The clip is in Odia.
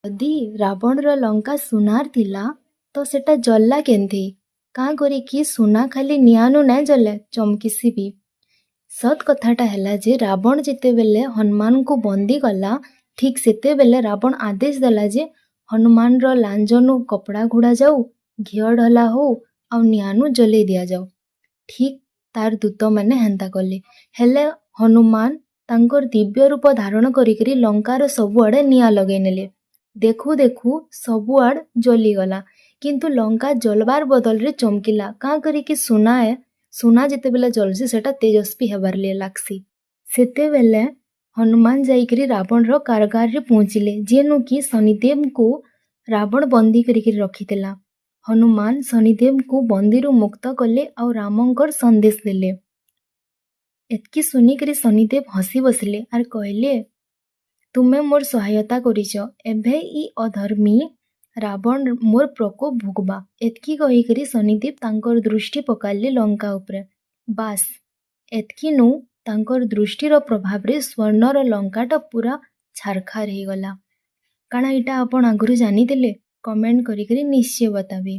ଯଦି ରାବଣର ଲଙ୍କା ସୁନାର ଥିଲା ତ ସେଟା ଜଲ୍ଲା କେନ୍ତି? କାଁ କରିକି ସୁନା ଖାଲି ନିଆଁନୁ ନାଇଁ ଜଲେ ଚମକିସି ବି। ସତ୍ କଥାଟା ହେଲା ଯେ ରାବଣ ଯେତେବେଲେ ହନୁମାନଙ୍କୁ ବନ୍ଦୀ କଲା ଠିକ୍ ସେତେବେଲେ ରାବଣ ଆଦେଶ ଦେଲା ଯେ ହନୁମାନର ଲାଞ୍ଜନୁ କପଡ଼ା ଘୋଡ଼ା ଯାଉ, ଘିଅ ଢଲା ହଉ ଆଉ ନିଆଁନୁ ଜଲେଇ ଦିଆଯାଉ। ଠିକ୍ ତାର ଦୂତମାନେ ହେନ୍ତା କଲେ। ହେଲେ ହନୁମାନ ତାଙ୍କର ଦିବ୍ୟ ରୂପ ଧାରଣ କରିକିରି ଲଙ୍କାର ସବୁଆଡ଼େ ନିଆଁ ଲଗେଇ ନେଲେ। ଦେଖୁ ଦେଖୁ ସବୁଆଡ଼ ଜଲିଗଲା, କିନ୍ତୁ ଲଙ୍କା ଜଲବାର ବଦଳରେ ଚମକିଲା। କାଁ କରିକି ସୁନା ଯେତେବେଲେ ଜଲସି ସେଟା ତେଜସ୍ୱୀ ହେବାର ଲାଗ୍ସି। ସେତେବେଲେ ହନୁମାନ ଯାଇକିରି ରାବଣର କାରାଗାରରେ ପହଞ୍ଚିଲେ, ଯେନୁ କି ଶନିଦେବଙ୍କୁ ରାବଣ ବନ୍ଦୀ କରିକି ରଖିଥିଲା। ହନୁମାନ ଶନିଦେବଙ୍କୁ ବନ୍ଦୀରୁ ମୁକ୍ତ କଲେ ଆଉ ରାମଙ୍କର ସନ୍ଦେଶ ଦେଲେ। ଏତ୍କି ଶୁଣିକିରି ଶନିଦେବ ହସି ବସିଲେ ଆର୍ କହିଲେ, ତୁମେ ମୋର୍ ସହାୟତା କରିଛ, ଏବେ ଇ ଅଧର୍ମୀ ରାବଣ ମୋର୍ ପ୍ରକୋପ ଭୋଗବା। ଏତ୍କି କହିକିରି ଶନିଦେବ ତାଙ୍କର ଦୃଷ୍ଟି ପକାଇଲେ ଲଙ୍କା ଉପରେ। ବାସ୍ ଏତ୍କିନୁ ତାଙ୍କର ଦୃଷ୍ଟିର ପ୍ରଭାବରେ ସ୍ୱର୍ଣ୍ଣର ଲଙ୍କାଟା ପୁରା ଛାରଖାର ହେଇଗଲା। କାଣା ଏଇଟା ଆପଣ ଆଗରୁ ଜାଣିଥିଲେ? କମେଣ୍ଟ କରିକିରି ନିଶ୍ଚୟ ବତାବେ।